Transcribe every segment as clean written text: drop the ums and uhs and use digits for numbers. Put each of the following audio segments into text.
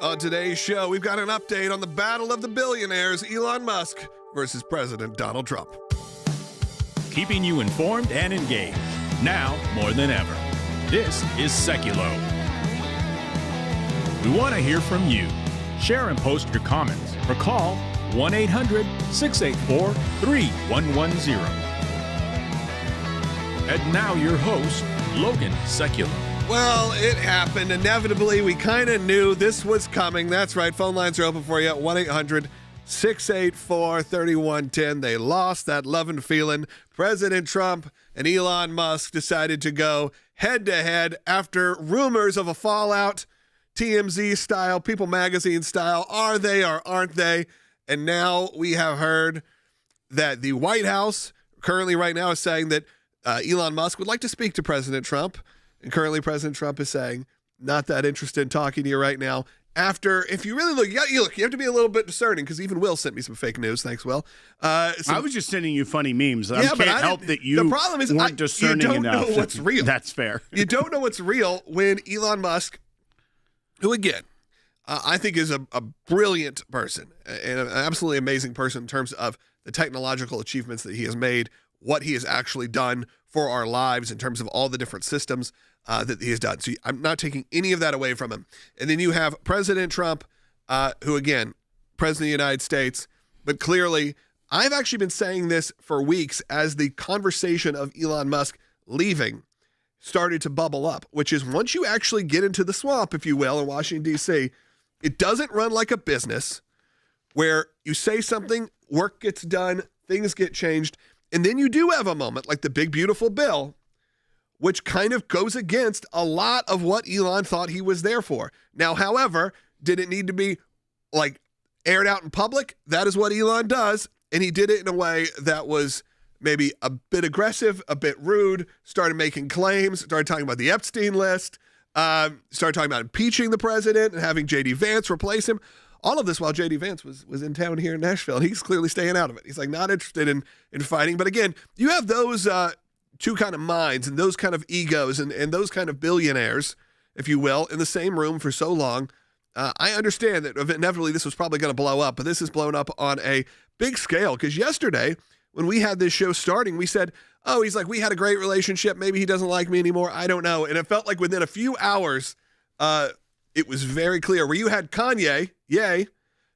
On today's show, we've got an update on the battle of the billionaires, Elon Musk versus President Donald Trump. Keeping you informed and engaged, now more than ever. This is Sekulow. We want to hear from you. Share and post your comments or call 1-800-684-3110. And now your host, Logan Sekulow. Well, it happened. Inevitably, we kind of knew this was coming. That's right. Phone lines are open for you at 1-800-684-3110. They lost that love and feeling. President Trump and Elon Musk decided to go head-to-head after rumors of a fallout, TMZ style, People Magazine style. Are they or aren't they? And now we have heard that the White House currently right now is saying that Elon Musk would like to speak to President Trump. And currently, President Trump is saying, not that interested in talking to you right now. After, if you really look, you have to be a little bit discerning, because even Will sent me some fake news. Thanks, Will. I was just sending you funny memes. I can't help that you the problem is, weren't discerning you don't enough. know what's real. That's fair. You don't know what's real when Elon Musk, who again, I think is a brilliant person and an absolutely amazing person in terms of the technological achievements that he has made, what he has actually done for our lives in terms of all the different systems that he has done. So I'm not taking any of that away from him. And then you have President Trump, who again, President of the United States, but clearly I've actually been saying this for weeks as the conversation of Elon Musk leaving started to bubble up, which is once you actually get into the swamp, if you will, in Washington, D.C., it doesn't run like a business where you say something, work gets done, things get changed, and then you do have a moment like the big, beautiful bill, which kind of goes against a lot of what Elon thought he was there for. Now, however, did it need to be like aired out in public? That is what Elon does, and he did it in a way that was maybe a bit aggressive, a bit rude, started making claims, started talking about the Epstein list, started talking about impeaching the president and having J.D. Vance replace him. All of this while J.D. Vance was in town here in Nashville, and he's clearly staying out of it. He's like not interested in fighting. But again, you have those two kind of minds and those kind of egos and those kind of billionaires, if you will, in the same room for so long. I understand that inevitably this was probably going to blow up, but this has blown up on a big scale. Because yesterday, when we had this show starting, we said, oh, he's like, we had a great relationship. Maybe he doesn't like me anymore. I don't know. And it felt like within a few hours, it was very clear where you had Kanye,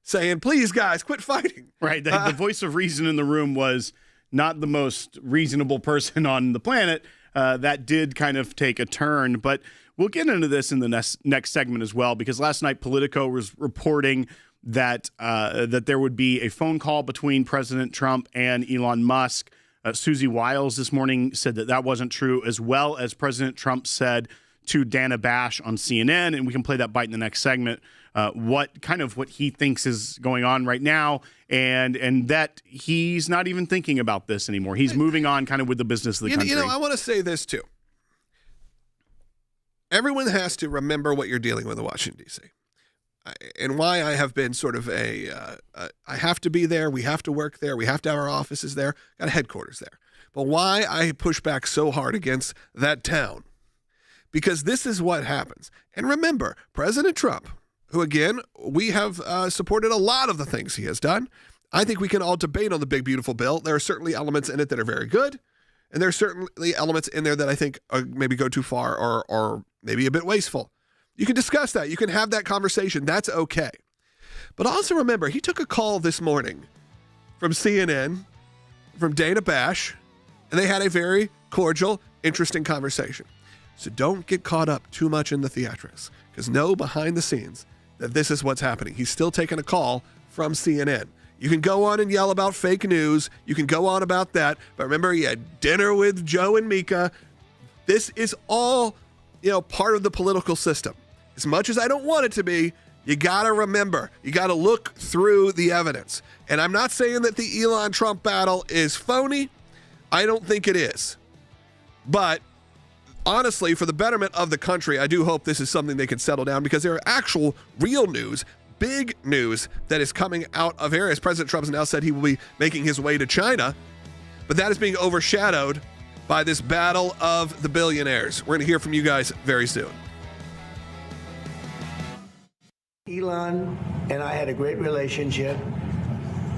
saying, please, guys, quit fighting. Right. The voice of reason in the room was not the most reasonable person on the planet. That did kind of take a turn. But we'll get into this in the next segment as well, because last night Politico was reporting that there would be a phone call between President Trump and Elon Musk. Susie Wiles this morning said that wasn't true, as well as President Trump said to Dana Bash on CNN, and we can play that bite in the next segment, what he thinks is going on right now, and that he's not even thinking about this anymore. He's moving on kind of with the business of the country. I want to say this too. Everyone has to remember what you're dealing with in Washington, D.C. And why I have been sort of I have to be there, we have to work there, we have to have our offices there, got a headquarters there. But why I push back so hard against that town, because this is what happens. And remember, President Trump, who again, we have supported a lot of the things he has done. I think we can all debate on the big, beautiful bill. There are certainly elements in it that are very good. And there are certainly elements in there that I think maybe go too far or maybe a bit wasteful. You can discuss that. You can have that conversation. That's okay. But also remember, he took a call this morning from CNN, from Dana Bash, and they had a very cordial, interesting conversation. So don't get caught up too much in the theatrics, because know behind the scenes that this is what's happening. He's still taking a call from CNN. You can go on and yell about fake news. You can go on about that. But remember, he had dinner with Joe and Mika. This is all, part of the political system. As much as I don't want it to be, you got to remember, you got to look through the evidence. And I'm not saying that the Elon-Trump battle is phony. I don't think it is. But honestly, for the betterment of the country, I do hope this is something they can settle down, because there are actual real news, big news that is coming out of areas. President Trump has now said he will be making his way to China, but that is being overshadowed by this battle of the billionaires. We're going to hear from you guys very soon. Elon and I had a great relationship.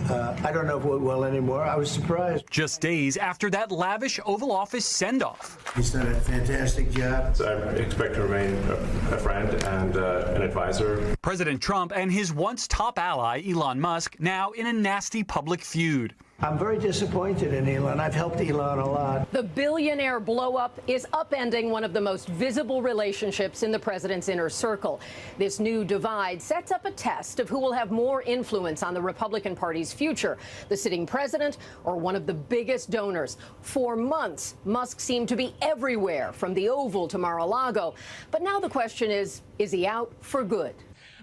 I don't know if we're well anymore. I was surprised. Just days after that lavish Oval Office send-off. He's done a fantastic job. So I expect to remain a friend and an advisor. President Trump and his once top ally, Elon Musk, now in a nasty public feud. I'm very disappointed in Elon. I've helped Elon a lot. The billionaire blow-up is upending one of the most visible relationships in the president's inner circle. This new divide sets up a test of who will have more influence on the Republican Party's future, the sitting president or one of the biggest donors. For months, Musk seemed to be everywhere, from the Oval to Mar-a-Lago. But now the question is he out for good?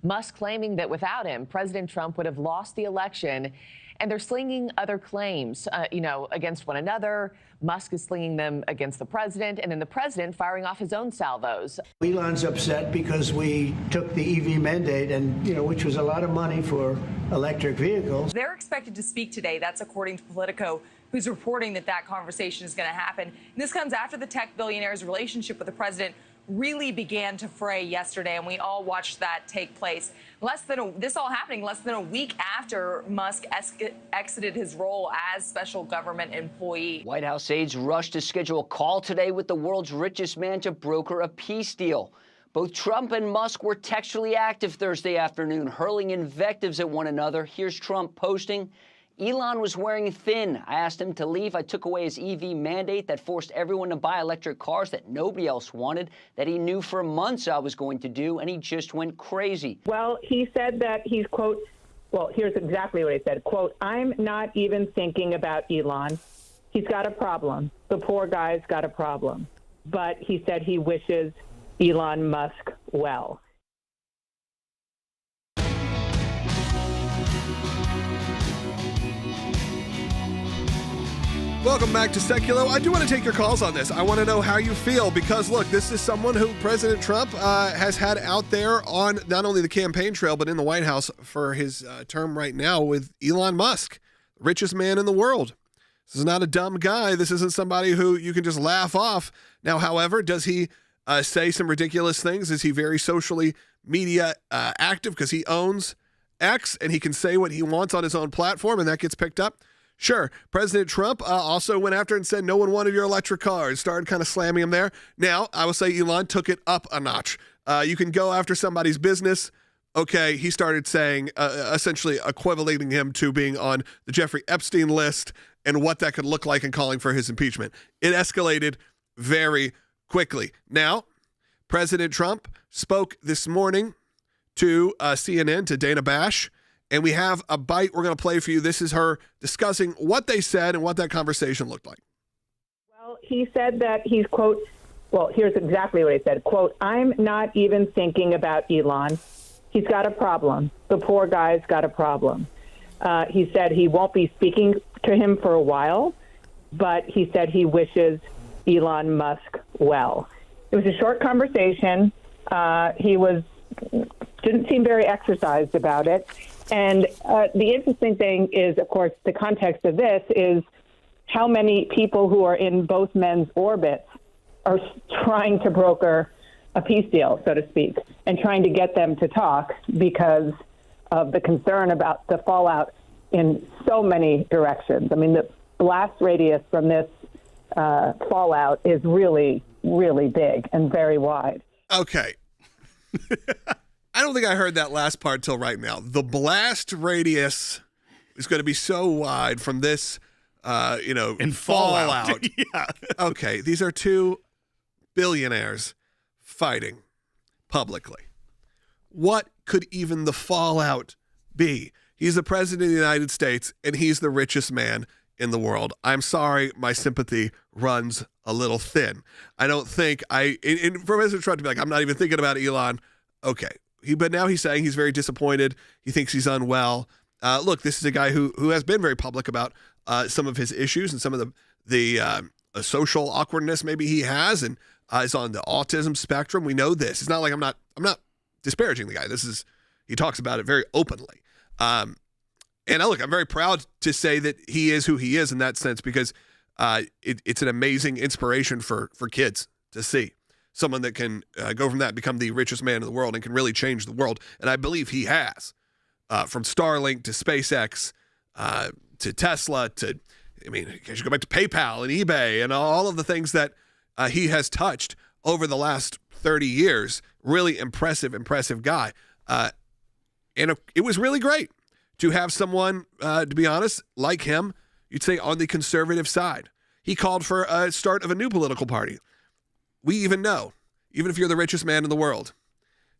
Musk claiming that without him, President Trump would have lost the election. And they're slinging other claims, against one another. Musk is slinging them against the president, and then the president firing off his own salvos. Elon's upset because we took the EV mandate, and which was a lot of money for electric vehicles. They're expected to speak today. That's according to Politico, who's reporting that conversation is going to happen. And this comes after the tech billionaire's relationship with the president really began to fray yesterday, and we all watched that take place. This all happening less than a week after Musk exited his role as special government employee. White House aides rushed to schedule a call today with the world's richest man to broker a peace deal. Both Trump and Musk were textually active Thursday afternoon, hurling invectives at one another. Here's Trump posting, Elon was wearing thin. I asked him to leave. I took away his EV mandate that forced everyone to buy electric cars that nobody else wanted, that he knew for months I was going to do, and he just went crazy. Well, he said that he's, quote, well, here's exactly what he said, quote, I'm not even thinking about Elon. He's got a problem. The poor guy's got a problem. But he said he wishes Elon Musk well. Welcome back to Sekulow. I do want to take your calls on this. I want to know how you feel because, look, this is someone who President Trump has had out there on not only the campaign trail but in the White House for his term right now with Elon Musk, richest man in the world. This is not a dumb guy. This isn't somebody who you can just laugh off. Now, however, does he say some ridiculous things? Is he very socially media active because he owns X and he can say what he wants on his own platform and that gets picked up? Sure. President Trump also went after and said no one wanted your electric cars, started kind of slamming him there. Now, I will say Elon took it up a notch. You can go after somebody's business. Okay, he started saying, essentially equivalating him to being on the Jeffrey Epstein list and what that could look like and calling for his impeachment. It escalated very quickly. Now, President Trump spoke this morning to CNN, to Dana Bash, and we have a bite we're going to play for you. This is her discussing what they said and what that conversation looked like. Well, he said that he's, quote, well, here's exactly what he said, quote, I'm not even thinking about Elon. He's got a problem. The poor guy's got a problem. He said he won't be speaking to him for a while, but he said he wishes Elon Musk well. It was a short conversation. He didn't seem very exercised about it. And the interesting thing is, of course, the context of this is how many people who are in both men's orbits are trying to broker a peace deal, so to speak, and trying to get them to talk because of the concern about the fallout in so many directions. I mean, the blast radius from this fallout is really, really big and very wide. Okay. I don't think I heard that last part till right now. The blast radius is going to be so wide from this, And fallout. Yeah. Okay, these are two billionaires fighting publicly. What could even the fallout be? He's the president of the United States, and he's the richest man in the world. I'm sorry, my sympathy runs a little thin. I don't think for President Trump to be like, I'm not even thinking about Elon. Okay. But now he's saying he's very disappointed. He thinks he's unwell. Look, this is a guy who has been very public about some of his issues and some of the social awkwardness maybe he has, and is on the autism spectrum. We know this. It's not like I'm not disparaging the guy. He talks about it very openly. And look, I'm very proud to say that he is who he is in that sense because it's an amazing inspiration for kids to see. someone that can go from that, become the richest man in the world, and can really change the world. And I believe he has, from Starlink to SpaceX to Tesla to, I mean, you should go back to PayPal and eBay and all of the things that he has touched over the last 30 years. Really impressive guy. And it was really great to have someone, to be honest, like him, you'd say on the conservative side. He called for a start of a new political party. We even know, even if you're the richest man in the world,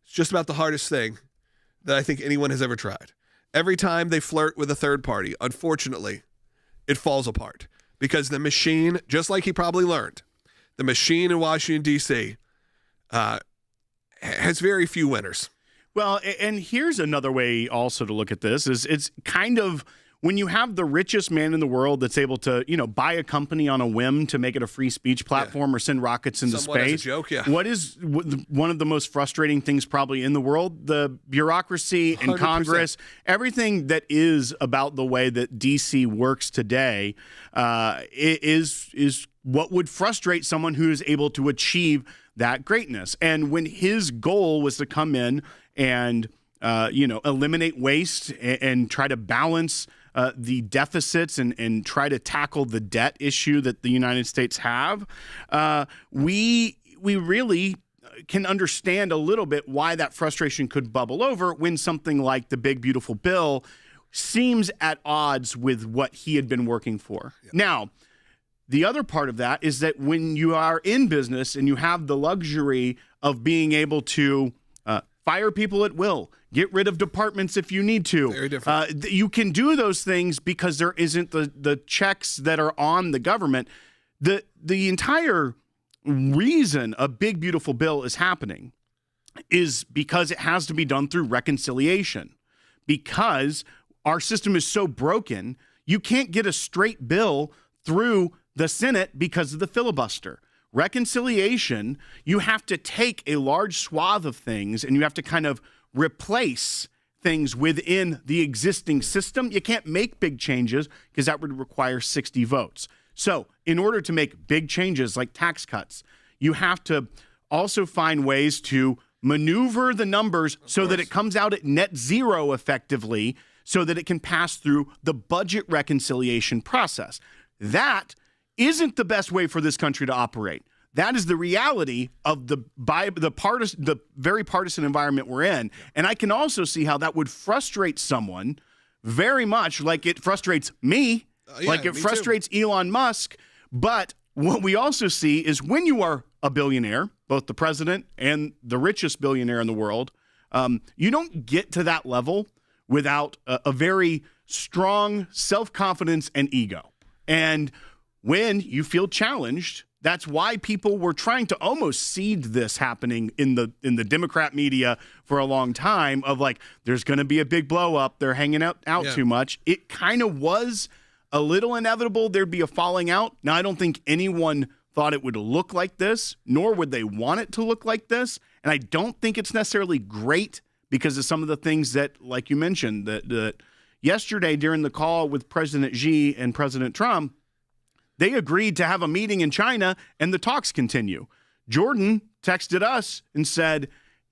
it's just about the hardest thing that I think anyone has ever tried. Every time they flirt with a third party, unfortunately, it falls apart because the machine, just like he probably learned, the machine in Washington, D.C., has very few winners. Well, and here's another way also to look at this is it's kind of when you have the richest man in the world that's able to, buy a company on a whim to make it a free speech platform or send rockets into Somewhat space. as a joke, yeah. What is one of the most frustrating things probably in the world? The bureaucracy in 100%. Congress, everything that is about the way that DC works today is what would frustrate someone who is able to achieve that greatness. And when his goal was to come in and eliminate waste and try to balance the deficits and try to tackle the debt issue that the United States have, we really can understand a little bit why that frustration could bubble over when something like the big, beautiful bill seems at odds with what he had been working for. Yeah. Now, the other part of that is that when you are in business and you have the luxury of being able to fire people at will, get rid of departments if you need to. Very different. You can do those things because there isn't the checks that are on the government. The entire reason a big, beautiful bill is happening is because it has to be done through reconciliation. Because our system is so broken, you can't get a straight bill through the Senate because of the filibuster. Reconciliation, you have to take a large swath of things and you have to kind of replace things within the existing system. You can't make big changes because that would require 60 votes. So in order to make big changes like tax cuts, you have to also find ways to maneuver the numbers so that it comes out at net zero effectively so that it can pass through the budget reconciliation process. That isn't the best way for this country to operate. That is the reality of the very partisan environment we're in. And I can also see how that would frustrate someone very much like it frustrates me, like it frustrates Elon Musk. But what we also see is when you are a billionaire, both the president and the richest billionaire in the world, you don't get to that level without a very strong self-confidence and ego. And when you feel challenged, that's why people were trying to almost seed this happening in the Democrat media for a long time of like, there's going to be a big blow up. They're hanging out too much. It kind of was a little inevitable there'd be a falling out. Now, I don't think anyone thought it would look like this, nor would they want it to look like this. And I don't think it's necessarily great because of some of the things that, like you mentioned, that yesterday during the call with President Xi and President Trump, they agreed to have a meeting in China and the talks continue. Jordan texted us and said,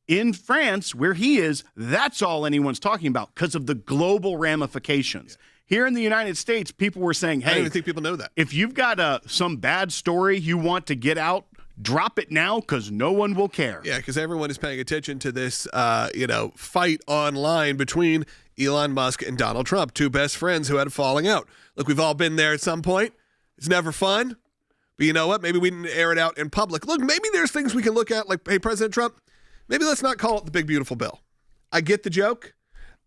in France, where he is, that's all anyone's talking about because of the global ramifications. Yeah. Here in the United States, people were saying, hey, I don't even think people know that. If you've got some bad story you want to get out, drop it now because no one will care. Yeah, because everyone is paying attention to this, fight online between Elon Musk and Donald Trump, two best friends who had a falling out. Look, we've all been there at some point. It's never fun, but you know what? Maybe we didn't air it out in public. Look, maybe there's things we can look at like, hey, President Trump, maybe let's not call it the big, beautiful bill. I get the joke.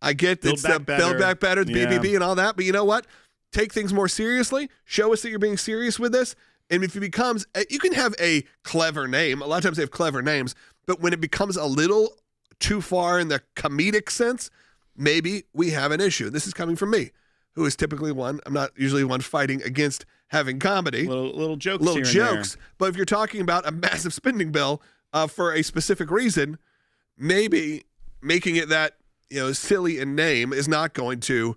I get it's the Build Back Better, the BBB and all that, but you know what? Take things more seriously. Show us that you're being serious with this. And if it becomes, you can have a clever name. A lot of times they have clever names, but when it becomes a little too far in the comedic sense, maybe we have an issue. This is coming from me, who is typically one. I'm not usually one fighting against having comedy. Little jokes. But if you're talking about a massive spending bill for a specific reason, maybe making it that silly in name is not going to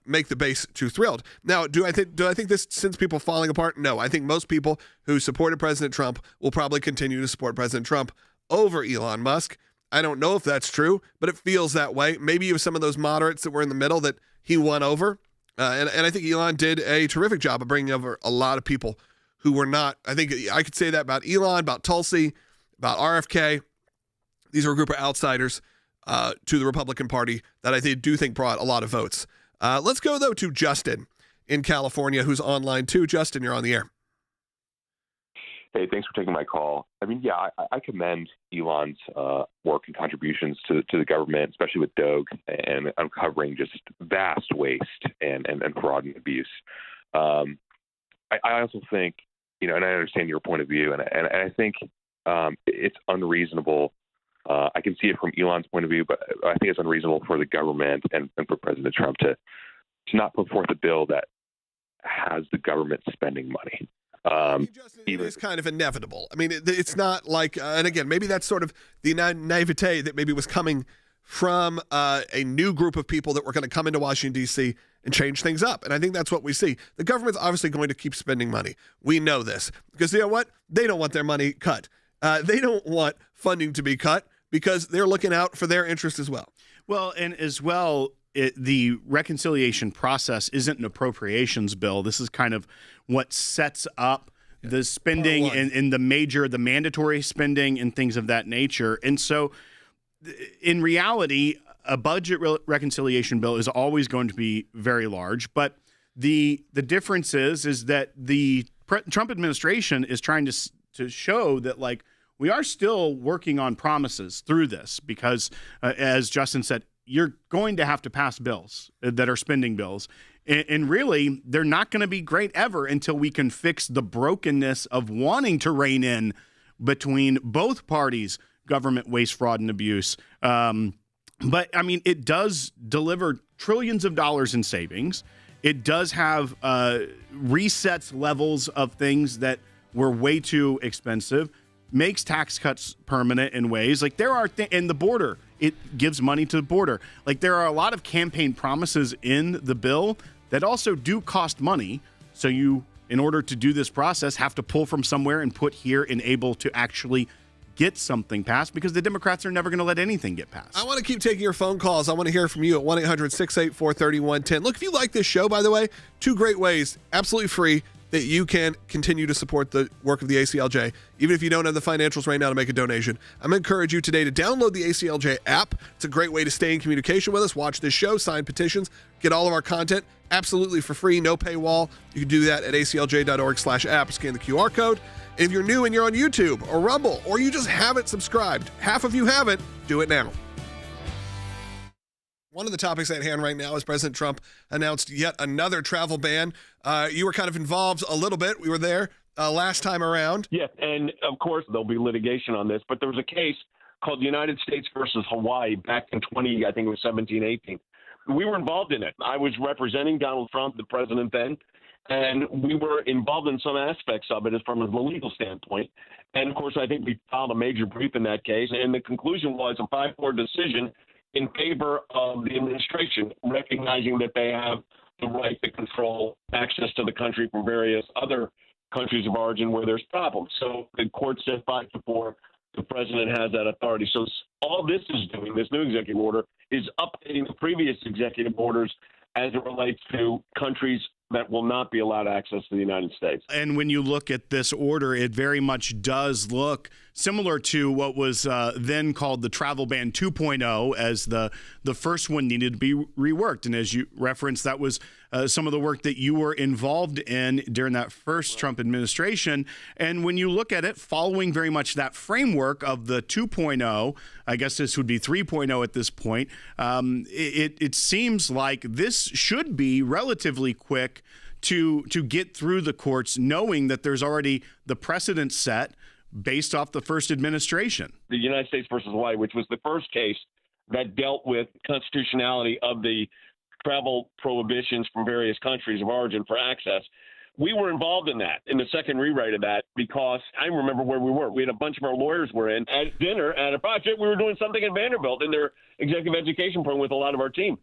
make the base too thrilled. Now, do I think this sends people falling apart? No. I think most people who supported President Trump will probably continue to support President Trump over Elon Musk. I don't know if that's true, but it feels that way. Maybe you have some of those moderates that were in the middle that he won over. And I think Elon did a terrific job of bringing over a lot of people who were not. I think I could say that about Elon, about Tulsi, about RFK. These are a group of outsiders to the Republican Party that I do think brought a lot of votes. Let's go, though, to Justin in California, who's online, too. Justin, you're on the air. Hey, thanks for taking my call. I mean, yeah, I commend Elon's work and contributions to the government, especially with Doge and uncovering just vast waste and fraud and abuse. I also think, and I understand your point of view, and I think it's unreasonable. I can see it from Elon's point of view, but I think it's unreasonable for the government and for President Trump to not put forth a bill that has the government spending money. Justin, it is kind of inevitable. I mean, it's not like, and again, maybe that's sort of the naivete that maybe was coming from a new group of people that were going to come into Washington, D.C. and change things up. And I think that's what we see. The government's obviously going to keep spending money. We know this because you know what? They don't want their money cut. They don't want funding to be cut because they're looking out for their interest as well. Well, and as well, the reconciliation process isn't an appropriations bill. This is kind of what sets up the spending and the mandatory spending and things of that nature. And so in reality, a budget reconciliation bill is always going to be very large. But the difference is that the Trump administration is trying to show that, like, we are still working on promises through this because, as Justin said, you're going to have to pass bills that are spending bills. And really, they're not going to be great ever until we can fix the brokenness of wanting to rein in between both parties, government waste, fraud, and abuse. But, I mean, it does deliver trillions of dollars in savings. It does have resets levels of things that were way too expensive, makes tax cuts permanent in ways. Like there are and the border, it gives money to the border. Like there are a lot of campaign promises in the bill that also do cost money. So you, in order to do this process, have to pull from somewhere and put here and able to actually get something passed because the Democrats are never going to let anything get passed. I want to keep taking your phone calls. I want to hear from you at 1-800-684-3110. Look, if you like this show, by the way, 2 great ways, absolutely free, that you can continue to support the work of the ACLJ, even if you don't have the financials right now to make a donation. I'm going to encourage you today to download the ACLJ app. It's a great way to stay in communication with us, watch this show, sign petitions, get all of our content absolutely for free, no paywall. You can do that at aclj.org/app, scan the QR code. And if you're new and you're on YouTube or Rumble, or you just haven't subscribed, half of you haven't, do it now. One of the topics at hand right now is President Trump announced yet another travel ban. You were kind of involved a little bit. We were there last time around. Yeah, and of course there'll be litigation on this, but there was a case called United States versus Hawaii back in 17, 18. We were involved in it. I was representing Donald Trump, the president then, and we were involved in some aspects of it as from a legal standpoint. And of course, I think we filed a major brief in that case, and the conclusion was a 5-4 decision in favor of the administration, recognizing that they have the right to control access to the country from various other countries of origin where there's problems. So the court said 5-4, the president has that authority. So all this is doing, this new executive order, is updating the previous executive orders as it relates to countries that will not be allowed access to the United States. And when you look at this order, it very much does look similar to what was then called the travel ban 2.0, as the first one needed to be reworked. And as you referenced, that was some of the work that you were involved in during that first Trump administration. And when you look at it, following very much that framework of the 2.0, I guess this would be 3.0 at this point, it seems like this should be relatively quick to get through the courts, knowing that there's already the precedent set based off the first administration. The United States versus Hawaii, which was the first case that dealt with constitutionality of the travel prohibitions from various countries of origin for access. We were involved in that, in the second rewrite of that, because I remember where we were. We had a bunch of our lawyers were in at dinner at a project. We were doing something in Vanderbilt in their executive education program with a lot of our team.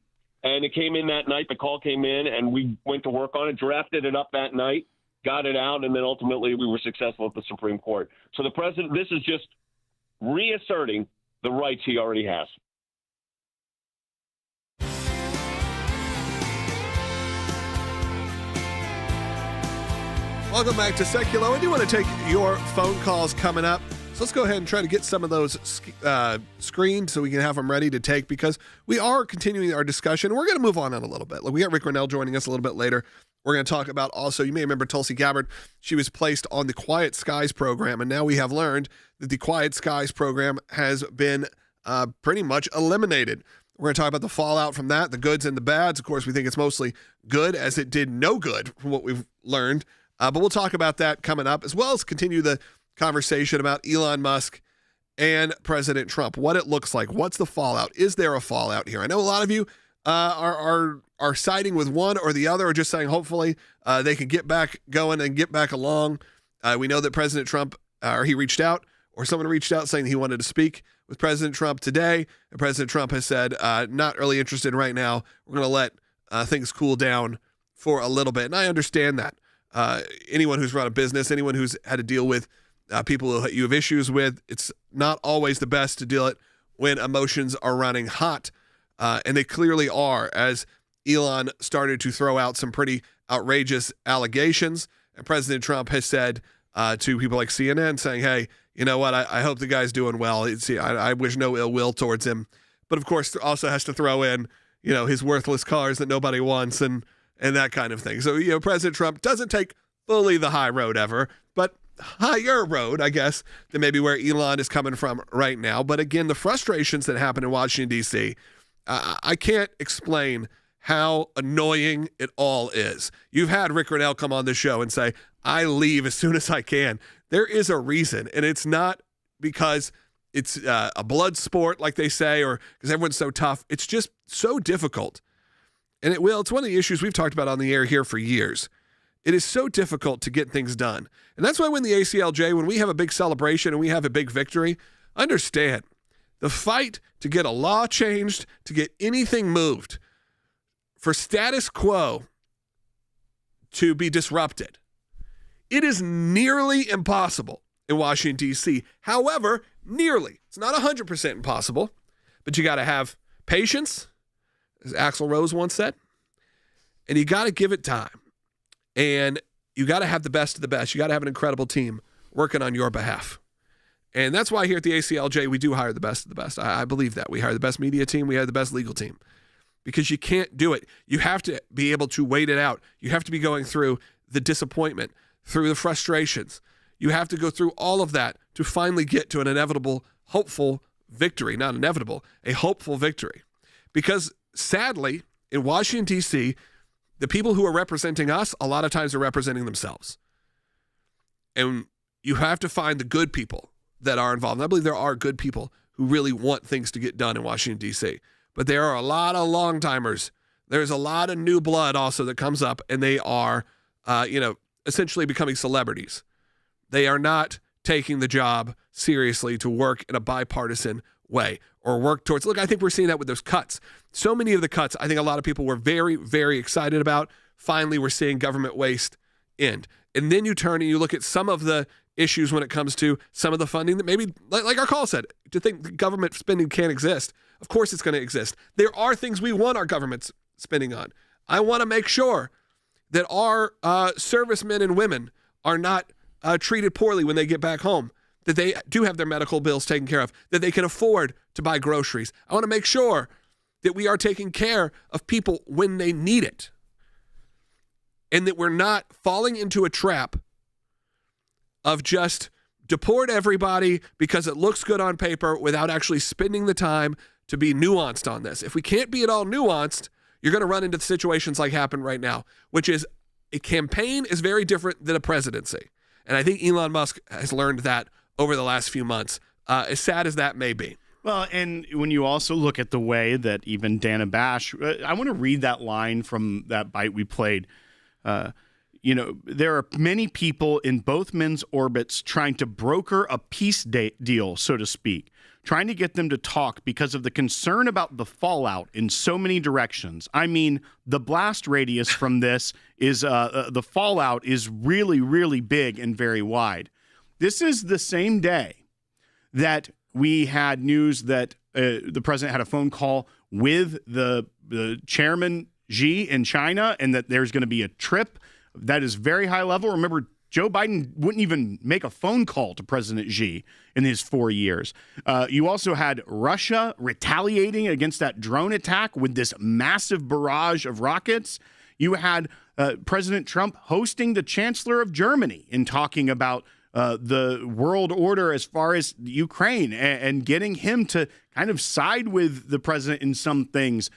And it came in that night. The call came in, and we went to work on it, drafted it up that night, got it out, and then ultimately we were successful at the Supreme Court. So the president, this is just reasserting the rights he already has. Welcome back to Sekulow. I do want to take your phone calls coming up. So let's go ahead and try to get some of those screened so we can have them ready to take, because we are continuing our discussion. We're going to move on a little bit. Like, we got Rick Renell joining us a little bit later. We're going to talk about also, you may remember Tulsi Gabbard. She was placed on the Quiet Skies program, and now we have learned that the Quiet Skies program has been pretty much eliminated. We're going to talk about the fallout from that, the goods and the bads. Of course, we think it's mostly good, as it did no good from what we've learned. But we'll talk about that coming up, as well as continue the conversation about Elon Musk and President Trump, what it looks like. What's the fallout? Is there a fallout here? I know a lot of you are siding with one or the other, or just saying hopefully they can get back going and get back along. We know that President Trump, he reached out, or someone reached out saying he wanted to speak with President Trump today. And President Trump has said, not really interested right now. We're going to let things cool down for a little bit. And I understand that. Anyone who's run a business, anyone who's had to deal with people who you have issues with, it's not always the best to deal it when emotions are running hot. And they clearly are, as Elon started to throw out some pretty outrageous allegations. And President Trump has said to people like CNN, saying, hey, you know what, I hope the guy's doing well. I wish no ill will towards him. But of course, also has to throw in, his worthless cars that nobody wants and that kind of thing. So, President Trump doesn't take fully the high road ever, but higher road, I guess, than maybe where Elon is coming from right now. But again, the frustrations that happen in Washington, D.C., I can't explain how annoying it all is. You've had Rick Renell come on the show and say, I leave as soon as I can. There is a reason, and it's not because it's a blood sport, like they say, or because everyone's so tough. It's just so difficult. And it's one of the issues we've talked about on the air here for years. It is so difficult to get things done. And that's why when the ACLJ, when we have a big celebration and we have a big victory, understand the fight to get a law changed, to get anything moved, for status quo to be disrupted, it is nearly impossible in Washington, D.C. However, nearly. It's not 100% impossible, but you got to have patience, as Axl Rose once said, and you got to give it time. And you got to have the best of the best. You got to have an incredible team working on your behalf. And that's why here at the ACLJ, we do hire the best of the best. I believe that. We hire the best media team. We hire the best legal team. Because you can't do it. You have to be able to wait it out. You have to be going through the disappointment, through the frustrations. You have to go through all of that to finally get to an inevitable, hopeful victory. Not inevitable, a hopeful victory. Because sadly, in Washington, D.C., the people who are representing us, a lot of times are representing themselves. And you have to find the good people that are involved. And I believe there are good people who really want things to get done in Washington, D.C. But there are a lot of long-timers. There's a lot of new blood also that comes up, and they are, essentially becoming celebrities. They are not taking the job seriously to work in a bipartisan way or work towards. Look, I think we're seeing that with those cuts. So many of the cuts, I think a lot of people were very, very excited about. Finally, we're seeing government waste end. And then you turn and you look at some of the issues when it comes to some of the funding that maybe, like our call said, to think that government spending can't exist. Of course it's going to exist. There are things we want our government spending on. I want to make sure that our servicemen and women are not treated poorly when they get back home, that they do have their medical bills taken care of, that they can afford to buy groceries. I want to make sure that we are taking care of people when they need it, and that we're not falling into a trap of just deport everybody because it looks good on paper without actually spending the time to be nuanced on this. If we can't be at all nuanced, you're going to run into situations like happen right now, which is a campaign is very different than a presidency. And I think Elon Musk has learned that over the last few months, as sad as that may be. Well, and when you also look at the way that even Dana Bash, I want to read that line from that bite we played. There are many people in both men's orbits trying to broker a peace deal, so to speak, trying to get them to talk because of the concern about the fallout in so many directions. I mean, the blast radius from this is the fallout is really, really big and very wide. This is the same day that we had news that the president had a phone call with the chairman Xi in China, and that there's going to be a trip that is very high level. Remember, Joe Biden wouldn't even make a phone call to President Xi in his 4 years. You also had Russia retaliating against that drone attack with this massive barrage of rockets. You had President Trump hosting the Chancellor of Germany and talking about the world order as far as Ukraine and getting him to kind of side with the president in some things.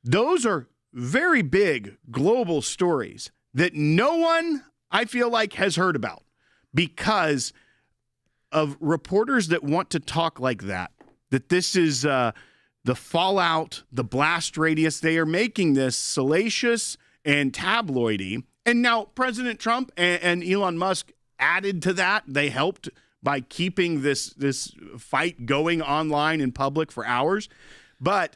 Those are very big global stories that no one, I feel like, has heard about because of reporters that want to talk like that this is the fallout, the blast radius. They are making this salacious and tabloidy. And now President Trump and Elon Musk added to that. They helped by keeping this fight going online in public for hours. But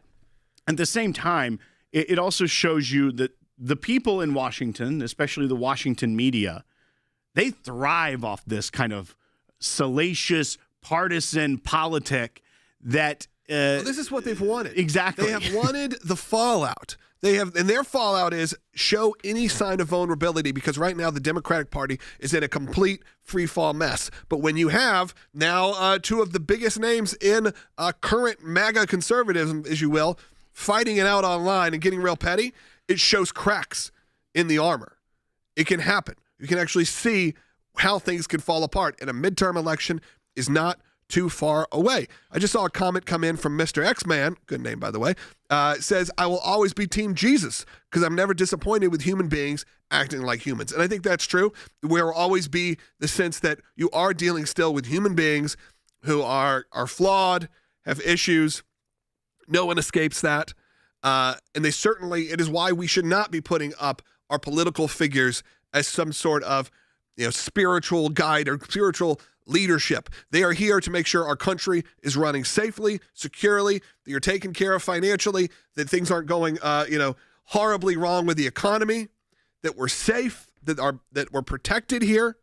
at the same time, it also shows you that the people in Washington, especially the Washington media, they thrive off this kind of salacious, partisan politic that... well, this is what they've wanted. Exactly. They have wanted the fallout. And their fallout is show any sign of vulnerability, because right now the Democratic Party is in a complete free-fall mess. But when you have now two of the biggest names in current MAGA conservatism, as you will, fighting it out online and getting real petty, it shows cracks in the armor. It can happen. You can actually see how things can fall apart. And a midterm election is not too far away. I just saw a comment come in from Mr. X-Man, good name by the way, says, I will always be Team Jesus because I'm never disappointed with human beings acting like humans. And I think that's true. There will always be the sense that you are dealing still with human beings who are flawed, have issues. No one escapes that. And they certainly, it is why we should not be putting up our political figures as some sort of, spiritual guide or spiritual leadership. They are here to make sure our country is running safely, securely, that you're taken care of financially, that things aren't going, horribly wrong with the economy, that we're safe, that we're protected here.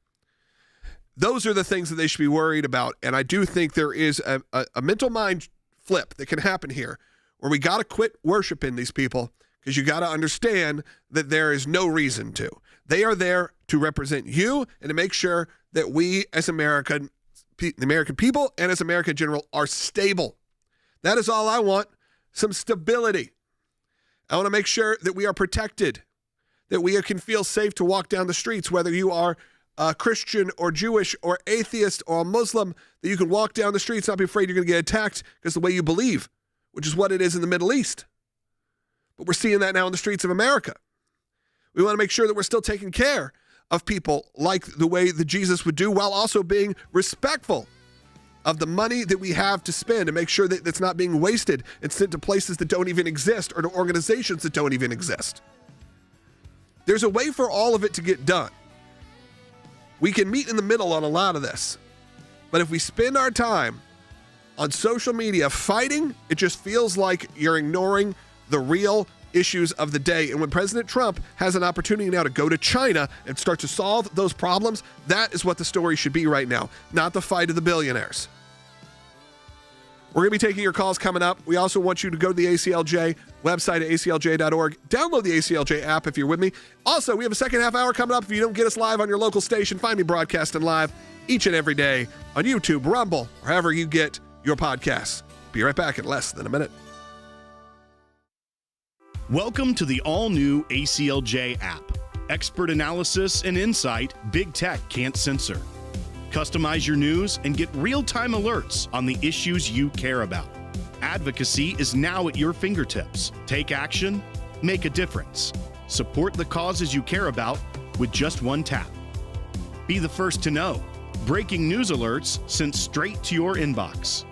Those are the things that they should be worried about. And I do think there is a mental mind flip that can happen here, where we got to quit worshiping these people, because you got to understand that there is no reason to. They are there to represent you and to make sure that we as the American people and as America in general are stable. That is all I want, some stability. I want to make sure that we are protected, that we can feel safe to walk down the streets, whether you are Christian or Jewish or atheist or Muslim, that you can walk down the streets, not be afraid you're going to get attacked because the way you believe, which is what it is in the Middle East. But we're seeing that now in the streets of America. We want to make sure that we're still taking care of people like the way that Jesus would do, while also being respectful of the money that we have to spend, and make sure that it's not being wasted and sent to places that don't even exist or to organizations that don't even exist. There's a way for all of it to get done. We can meet in the middle on a lot of this. But if we spend our time on social media fighting, it just feels like you're ignoring the real issues of the day. And when President Trump has an opportunity now to go to China and start to solve those problems, that is what the story should be right now, not the fight of the billionaires. We're going to be taking your calls coming up. We also want you to go to the ACLJ website at aclj.org. Download the ACLJ app if you're with me. Also, we have a second half hour coming up. If you don't get us live on your local station, find me broadcasting live each and every day on YouTube, Rumble, or however you get your podcasts. Be right back in less than a minute. Welcome to the all-new ACLJ app. Expert analysis and insight big tech can't censor. Customize your news and get real-time alerts on the issues you care about. Advocacy is now at your fingertips. Take action, make a difference. Support the causes you care about with just one tap. Be the first to know. Breaking news alerts sent straight to your inbox.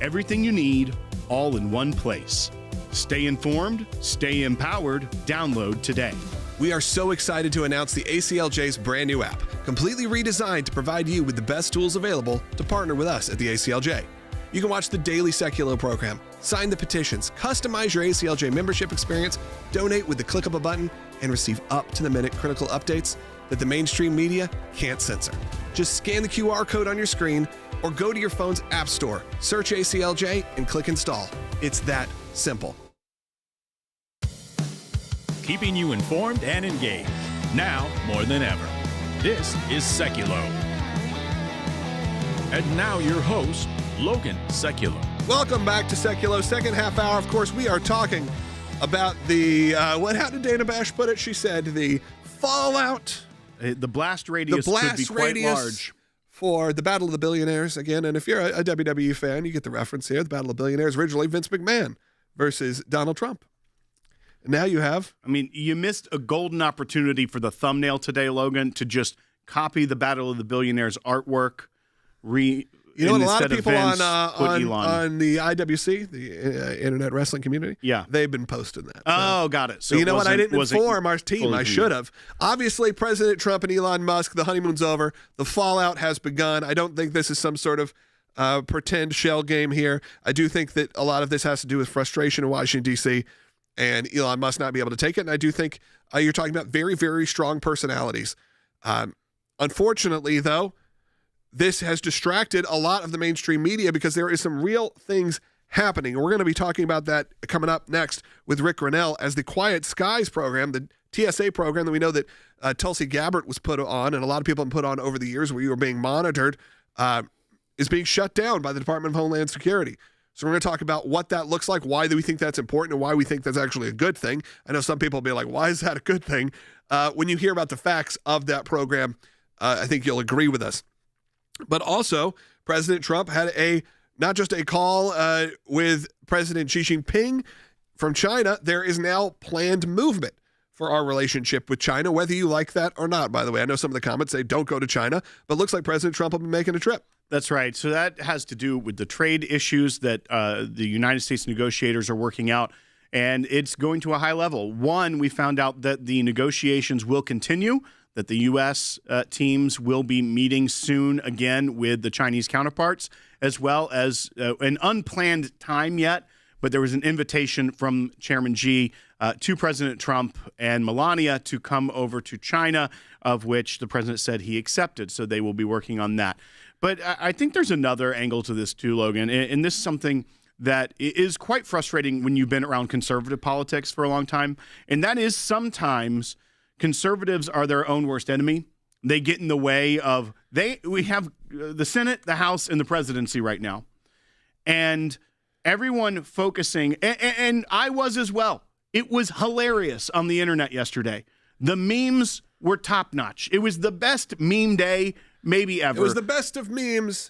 Everything you need, all in one place. Stay informed, stay empowered, download today. We are so excited to announce the ACLJ's brand new app, completely redesigned to provide you with the best tools available to partner with us at the ACLJ. You can watch the daily Sekulow program, sign the petitions, customize your ACLJ membership experience, donate with the click of a button, and receive up-to-the-minute critical updates that the mainstream media can't censor. Just scan the QR code on your screen or go to your phone's app store, search ACLJ, and click install. It's that simple. Keeping you informed and engaged, now more than ever. This is Sekulow. And now your host, Logan Sekulow. Welcome back to Sekulow. Second half hour, of course, we are talking about the, how did Dana Bash put it? She said the fallout. The blast radius could be quite large. For the Battle of the Billionaires, again, and if you're a WWE fan, you get the reference here. The Battle of Billionaires, originally Vince McMahon versus Donald Trump. And now you have... I mean, you missed a golden opportunity for the thumbnail today, Logan, to just copy the Battle of the Billionaires artwork, You know what? A lot of people on the IWC, the Internet Wrestling Community, they've been posting that. So. Got it. So you know what? I didn't inform our team. I should have. Obviously, President Trump and Elon Musk, the honeymoon's over. The fallout has begun. I don't think this is some sort of pretend shell game here. I do think that a lot of this has to do with frustration in Washington, D.C., and Elon Musk not be able to take it. And I do think you're talking about very, very strong personalities. Unfortunately, though, this has distracted a lot of the mainstream media because there is some real things happening. And we're going to be talking about that coming up next with Rick Grinnell as the Quiet Skies program, the TSA program that we know that Tulsi Gabbard was put on and a lot of people have put on over the years where you were being monitored, is being shut down by the Department of Homeland Security. So we're going to talk about what that looks like, why do we think that's important, and why we think that's actually a good thing. I know some people will be like, why is that a good thing? When you hear about the facts of that program, I think you'll agree with us. But also, President Trump had not just a call with President Xi Jinping from China. There is now planned movement for our relationship with China, whether you like that or not, by the way. I know some of the comments say don't go to China, but it looks like President Trump will be making a trip. That's right. So that has to do with the trade issues that the United States negotiators are working out, and it's going to a high level. One, we found out that the negotiations will continue, that the U.S. Teams will be meeting soon again with the Chinese counterparts, as well as an unplanned time yet, but there was an invitation from Chairman Xi to President Trump and Melania to come over to China, of which the president said he accepted, so they will be working on that. But I think there's another angle to this too, Logan, and this is something that is quite frustrating when you've been around conservative politics for a long time, and that is sometimes conservatives are their own worst enemy. They get in the way of we have the Senate, the House, and the presidency right now. And everyone focusing, and I was as well. It was hilarious on the internet yesterday. The memes were top-notch. It was the best meme day maybe ever. It was the best of memes.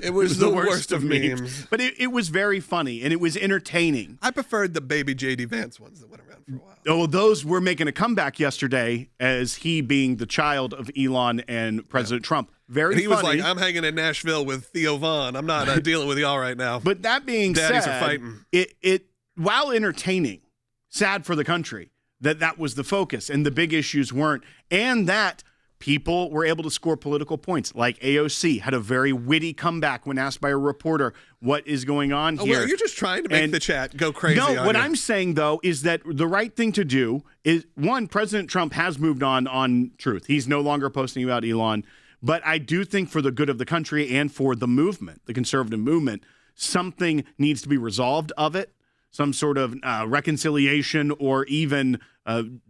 It was the worst of memes. But it was very funny, and it was entertaining. I preferred the baby J.D. Vance ones that went around for a while. Oh, those were making a comeback yesterday as he being the child of Elon and President Trump. Very funny. He was like, I'm hanging in Nashville with Theo Vaughn. I'm not dealing with y'all right now. But that being Daddies said, are fighting. It while entertaining, sad for the country that was the focus and the big issues weren't, and that people were able to score political points. Like AOC had a very witty comeback when asked by a reporter what is going on here. Well, you're just trying to make the chat go crazy. No, what I'm saying, though, is that the right thing to do is, one, President Trump has moved on truth. He's no longer posting about Elon. But I do think for the good of the country and for the movement, the conservative movement, something needs to be resolved of it. Some sort of reconciliation or even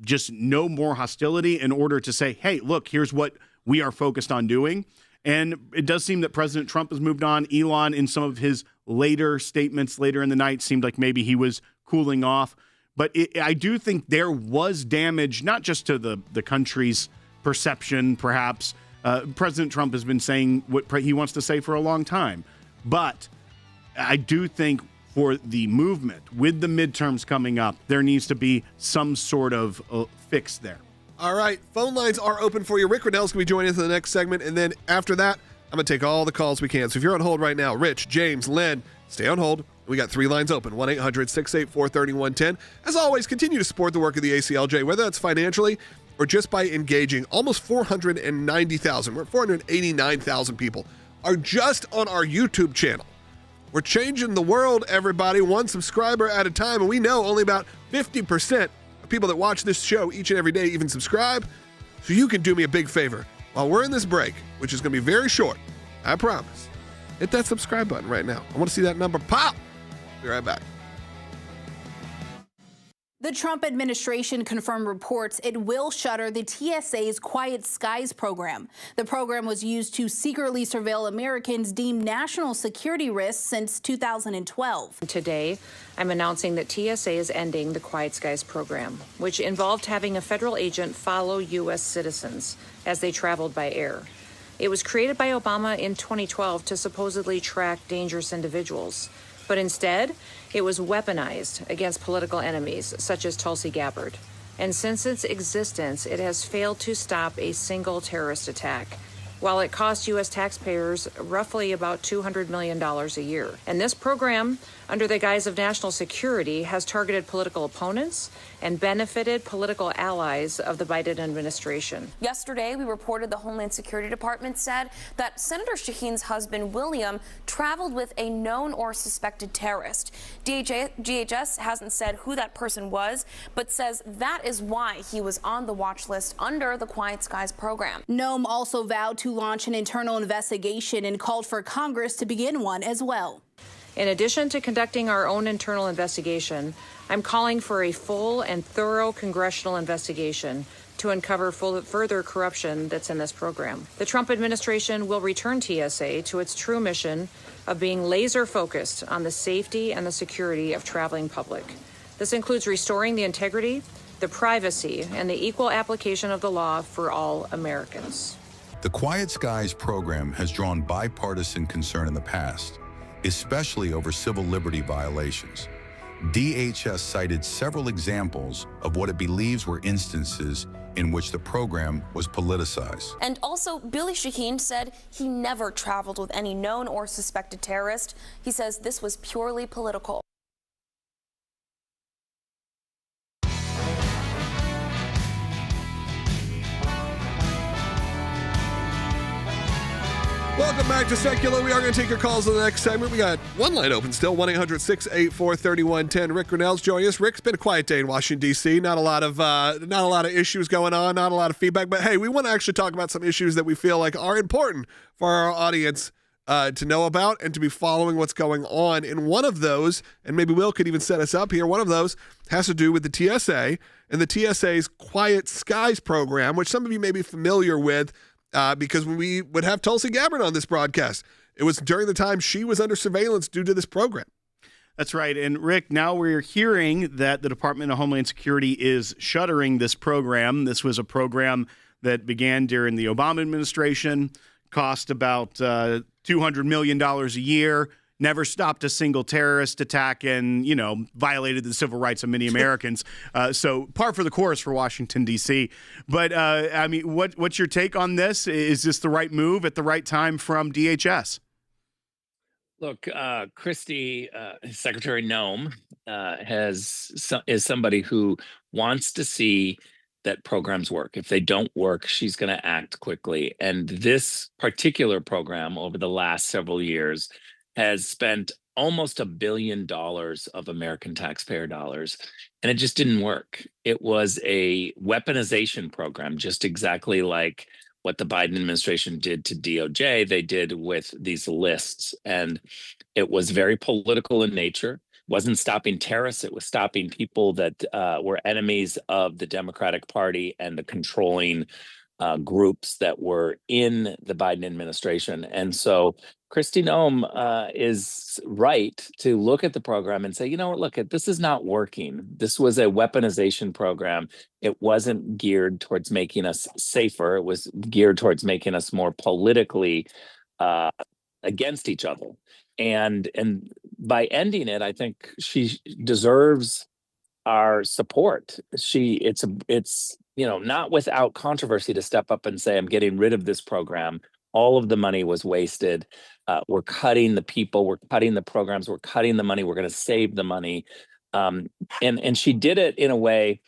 just no more hostility in order to say, hey, look, here's what we are focused on doing. And it does seem that President Trump has moved on. Elon, in some of his later statements later in the night, seemed like maybe he was cooling off. But I do think there was damage, not just to the country's perception, perhaps. President Trump has been saying what he wants to say for a long time. But I do think for the movement, with the midterms coming up, there needs to be some sort of fix there. All right, phone lines are open for you. Rick Riddell's going to be joining us in the next segment, and then after that, I'm going to take all the calls we can. So if you're on hold right now, Rich, James, Len, stay on hold. We got 3 lines open, 1-800-684-3110. As always, continue to support the work of the ACLJ, whether that's financially or just by engaging. Almost 490,000, we're 489,000 people are just on our YouTube channel We're changing the world, everybody, one subscriber at a time. And we know only about 50% of people that watch this show each and every day even subscribe. So you can do me a big favor. While we're in this break, which is going to be very short, I promise, hit that subscribe button right now. I want to see that number pop. Be right back. The Trump administration confirmed reports it will shutter the TSA's Quiet Skies program. The program was used to secretly surveil Americans deemed national security risks since 2012. Today, I'm announcing that TSA is ending the Quiet Skies program, which involved having a federal agent follow U.S. citizens as they traveled by air. It was created by Obama in 2012 to supposedly track dangerous individuals. But instead, it was weaponized against political enemies, such as Tulsi Gabbard. And since its existence, it has failed to stop a single terrorist attack, while it costs U.S. taxpayers roughly about $200 million a year. And this program, under the guise of national security, has targeted political opponents and benefited political allies of the Biden administration. Yesterday, we reported the Homeland Security Department said that Senator Shaheen's husband, William, traveled with a known or suspected terrorist. DHS hasn't said who that person was, but says that is why he was on the watch list under the Quiet Skies program. Noem also vowed to launch an internal investigation and called for Congress to begin one as well. In addition to conducting our own internal investigation, I'm calling for a full and thorough congressional investigation to uncover further corruption that's in this program. The Trump administration will return TSA to its true mission of being laser focused on the safety and the security of traveling public. This includes restoring the integrity, the privacy, and the equal application of the law for all Americans. The Quiet Skies program has drawn bipartisan concern in the past, especially over civil liberty violations. DHS cited several examples of what it believes were instances in which the program was politicized. And also, Billy Shaheen said he never traveled with any known or suspected terrorist. He says this was purely political. Welcome back to Sekulow. We are going to take your calls in the next segment. We got one line open still, 1-800-684-3110. Rick Grinnell's joining us. Rick's been a quiet day in Washington, D.C. Not a lot of issues going on, not a lot of feedback. But hey, we want to actually talk about some issues that we feel like are important for our audience to know about and to be following what's going on. And one of those, and maybe Will could even set us up here, one of those has to do with the TSA and the TSA's Quiet Skies program, which some of you may be familiar with. Because when we would have Tulsi Gabbard on this broadcast, it was during the time she was under surveillance due to this program. That's right. And Rick, now we're hearing that the Department of Homeland Security is shuttering this program. This was a program that began during the Obama administration, cost about $200 million a year, never stopped a single terrorist attack, and, violated the civil rights of many Americans. So par for the course for Washington, D.C. But, what's your take on this? Is this the right move at the right time from DHS? Look, Christie, Secretary Noem, is somebody who wants to see that programs work. If they don't work, she's going to act quickly. And this particular program over the last several years has spent almost $1 billion of American taxpayer dollars, and it just didn't work. It was a weaponization program, just exactly like what the Biden administration did to DOJ, they did with these lists. And it was very political in nature. It wasn't stopping terrorists, it was stopping people that were enemies of the Democratic Party and the controlling groups that were in the Biden administration. And so Kristi Noem is right to look at the program and say, look, this is not working. This was a weaponization program. It wasn't geared towards making us safer. It was geared towards making us more politically against each other. And by ending it, I think she deserves our support. It's not without controversy to step up and say, I'm getting rid of this program. All of the money was wasted. We're cutting the people, we're cutting the programs, we're cutting the money, we're going to save the money. And she did it in a way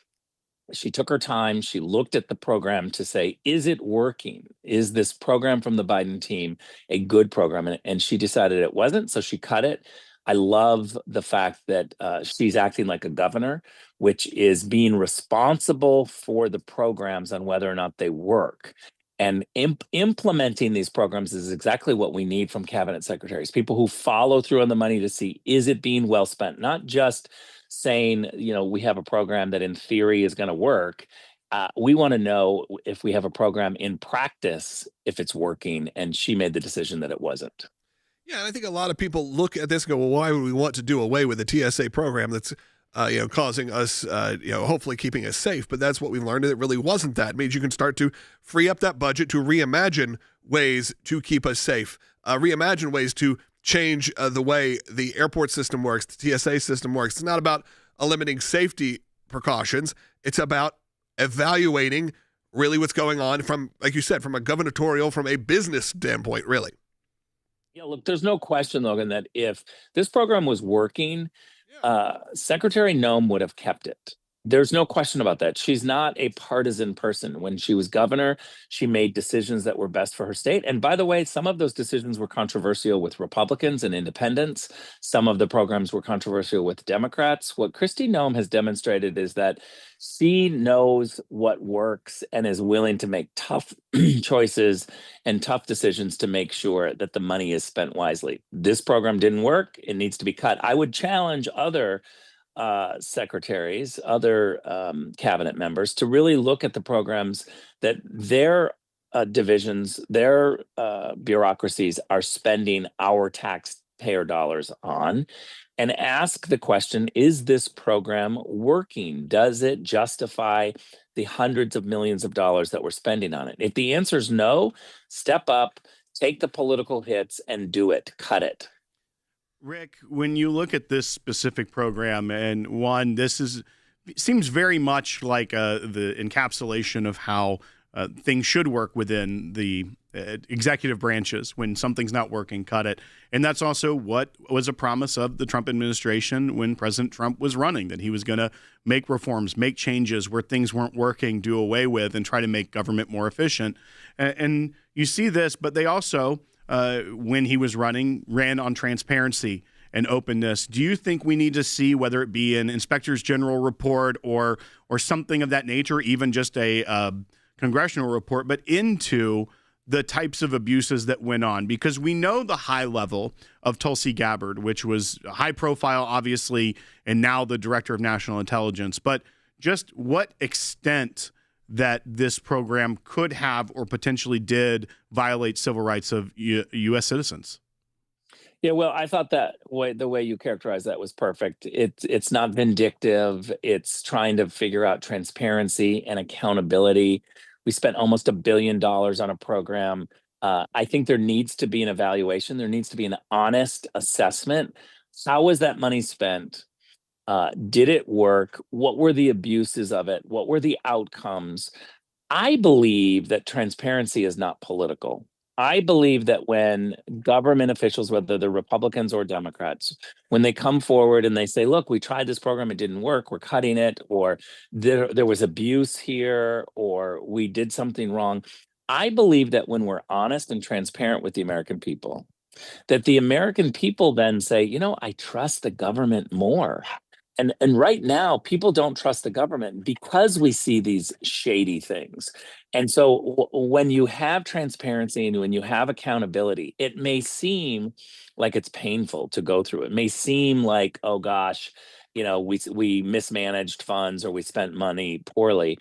She took her time. She looked at the program to say, is it working? Is this program from the Biden team a good program? And she decided it wasn't, so she cut it. I love the fact that she's acting like a governor, which is being responsible for the programs on whether or not they work. And implementing these programs is exactly what we need from cabinet secretaries, people who follow through on the money to see, is it being well spent? Not just saying, we have a program that in theory is going to work. We want to know if we have a program in practice, if it's working. And she made the decision that it wasn't. Yeah, and I think a lot of people look at this and go, well, why would we want to do away with the TSA program that's causing us, hopefully keeping us safe? But that's what we learned. It really wasn't that. It means you can start to free up that budget to reimagine ways to keep us safe, reimagine ways to change the way the airport system works, the TSA system works. It's not about eliminating safety precautions. It's about evaluating really what's going on from, like you said, from a gubernatorial, from a business standpoint, really. Yeah, look, there's no question, Logan, that if this program was working, Secretary Noem would have kept it. There's no question about that. She's not a partisan person. When she was governor, she made decisions that were best for her state. And by the way, some of those decisions were controversial with Republicans and independents. Some of the programs were controversial with Democrats. What Kristi Noem has demonstrated is that she knows what works and is willing to make tough choices and tough decisions to make sure that the money is spent wisely. This program didn't work. It needs to be cut. I would challenge other secretaries, other cabinet members to really look at the programs that their divisions, their bureaucracies are spending our taxpayer dollars on, and ask the question, is this program working? Does it justify the hundreds of millions of dollars that we're spending on it? If the answer is no, step up, take the political hits and do it, cut it. Rick, when you look at this specific program, and one, seems very much like the encapsulation of how things should work within the executive branches. When something's not working, cut it. And that's also what was a promise of the Trump administration when President Trump was running, that he was going to make reforms, make changes where things weren't working, do away with, and try to make government more efficient. And you see this, but they also, when he was running, ran on transparency and openness. Do you think we need to see, whether it be an inspector's general report or something of that nature, even just a congressional report, but into the types of abuses that went on? Because we know the high level of Tulsi Gabbard, which was high profile, obviously, and now the director of national intelligence. But just what extent that this program could have or potentially did violate civil rights of U.S. citizens? Yeah, well, I thought the way you characterized that was perfect. It's not vindictive. It's trying to figure out transparency and accountability. We spent almost $1 billion on a program. I think there needs to be an evaluation. There needs to be an honest assessment. How was that money spent? Did it work? What were the abuses of it? What were the outcomes? I believe that transparency is not political. I believe that when government officials, whether they're Republicans or Democrats, when they come forward and they say, look, we tried this program, it didn't work, we're cutting it, or there was abuse here, or we did something wrong. I believe that when we're honest and transparent with the American people, that the American people then say, I trust the government more. And right now, people don't trust the government because we see these shady things. And so when you have transparency and when you have accountability, it may seem like it's painful to go through. It may seem like, oh gosh, we mismanaged funds or we spent money poorly.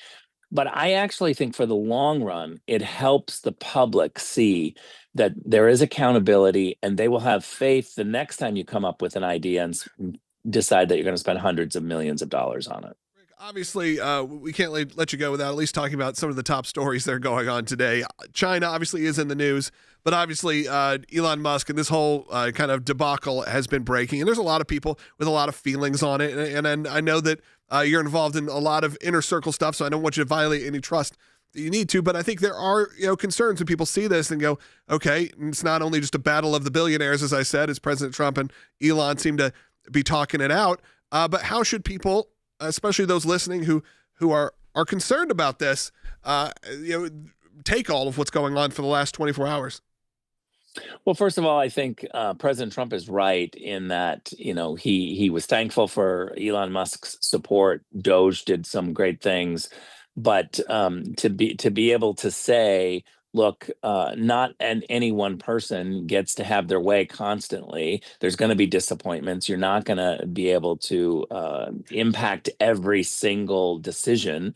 But I actually think for the long run, it helps the public see that there is accountability, and they will have faith the next time you come up with an idea and decide that you're going to spend hundreds of millions of dollars on it. Obviously, we can't let you go without at least talking about some of the top stories that are going on today. China obviously is in the news, but obviously Elon Musk and this whole kind of debacle has been breaking. And there's a lot of people with a lot of feelings on it. And I know that you're involved in a lot of inner circle stuff, so I don't want you to violate any trust that you need to. But I think there are concerns when people see this and go, okay, it's not only just a battle of the billionaires, as I said, as President Trump and Elon seem to be talking it out, but how should people, especially those listening who are are concerned about this, take all of what's going on for the last 24 hours? Well, first of all, I think President Trump is right in that, he was thankful for Elon Musk's support. Doge did some great things, but to be able to say, look, not any one person gets to have their way constantly. There's going to be disappointments. You're not going to be able to impact every single decision.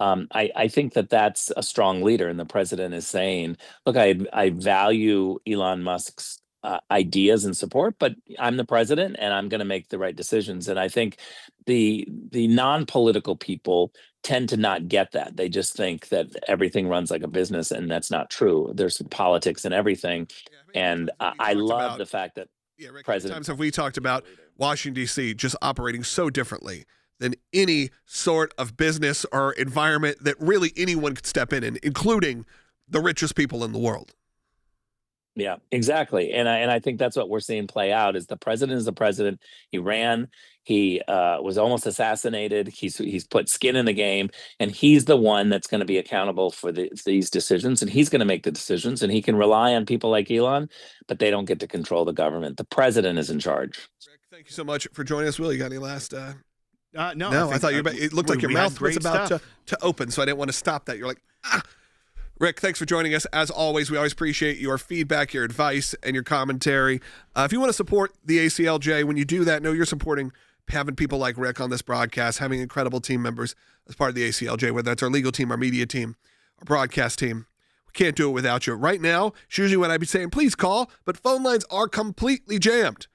I think that that's a strong leader, and the president is saying, look, I value Elon Musk's ideas and support, but I'm the president and I'm going to make the right decisions. And I think the non-political people tend to not get that. They just think that everything runs like a business, and that's not true. There's politics and everything. And I love the fact that President times have we talked about Washington, D.C. just operating so differently than any sort of business or environment that really anyone could step in, including the richest people in the world. Yeah, exactly. And I think that's what we're seeing play out is the president is the president. He ran, he was almost assassinated. He's put skin in the game, and he's the one that's going to be accountable for these decisions, and he's going to make the decisions, and he can rely on people like Elon, but they don't get to control the government. The president is in charge. Rick, thank you so much for joining us. Will, you got any last... No, I thought it looked like your mouth was about to open, so I didn't want to stop that. You're like, Rick, thanks for joining us. As always, we always appreciate your feedback, your advice, and your commentary. If you want to support the ACLJ, when you do that, know you're supporting having people like Rick on this broadcast, having incredible team members as part of the ACLJ, whether that's our legal team, our media team, our broadcast team. We can't do it without you. Right now, it's usually when I'd be saying, please call, but phone lines are completely jammed.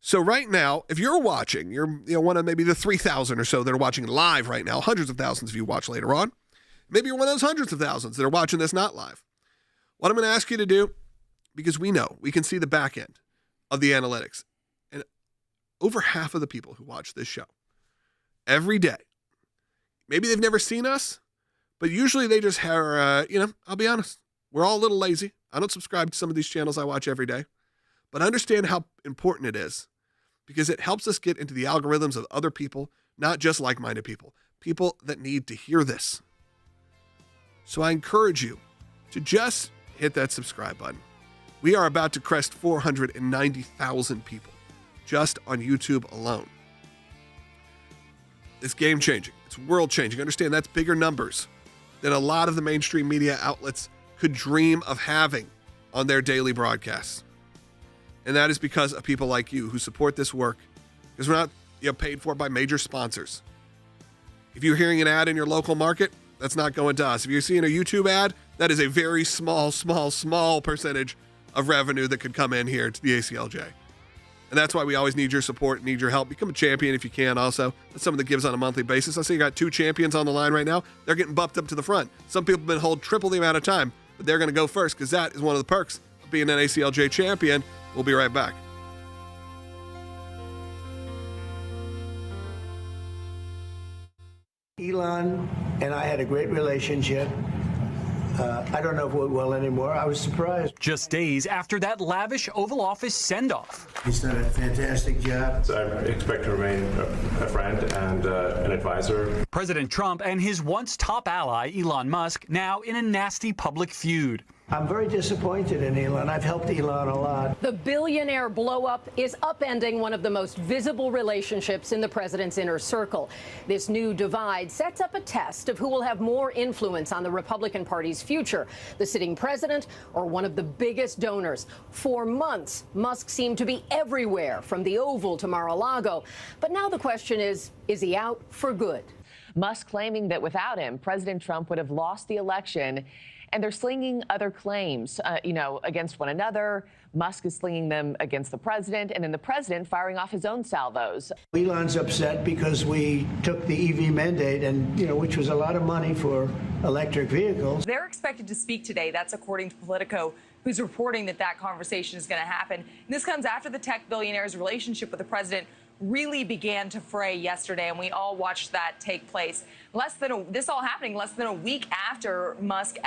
So right now, if you're watching, you're one of maybe the 3,000 or so that are watching live right now, hundreds of thousands if you watch later on. Maybe you're one of those hundreds of thousands that are watching this not live. What I'm going to ask you to do, because we know, we can see the back end of the analytics. And over half of the people who watch this show every day, maybe they've never seen us, but usually they just have, I'll be honest, we're all a little lazy. I don't subscribe to some of these channels I watch every day, but understand how important it is because it helps us get into the algorithms of other people, not just like-minded people that need to hear this. So I encourage you to just hit that subscribe button. We are about to crest 490,000 people just on YouTube alone. It's game-changing. It's world-changing. Understand that's bigger numbers than a lot of the mainstream media outlets could dream of having on their daily broadcasts. And that is because of people like you who support this work, because we're not paid for by major sponsors. If you're hearing an ad in your local market, that's not going to us. If you're seeing a YouTube ad, that is a very small percentage of revenue that could come in here to the ACLJ. And that's why we always need your support, need your help. Become a champion if you can also. That's someone that gives on a monthly basis. I see you got 2 champions on the line right now. They're getting bumped up to the front. Some people have been holding triple the amount of time, but they're going to go first because that is one of the perks of being an ACLJ champion. We'll be right back. Elon and I had a great relationship. I don't know if we're well anymore. I was surprised. Just days after that lavish Oval Office send-off. He's done a fantastic job. So I expect to remain a friend and an advisor. President Trump and his once top ally, Elon Musk, now in a nasty public feud. I'm very disappointed in Elon. I've helped Elon a lot. The billionaire blow-up is upending one of the most visible relationships in the president's inner circle. This new divide sets up a test of who will have more influence on the Republican Party's future, the sitting president or one of the biggest donors. For months, Musk seemed to be everywhere, from the Oval to Mar-a-Lago. But now the question is he out for good? Musk claiming that without him, President Trump would have lost the election. And they're slinging other claims, against one another. Musk is slinging them against the president, and then the president firing off his own salvos. Elon's upset because we took the EV mandate, and which was a lot of money for electric vehicles. They're expected to speak today. That's according to Politico, who's reporting that conversation is going to happen. And this comes after the tech billionaire's relationship with the president really began to fray yesterday, and we all watched that take place. This all happening less than a week after Musk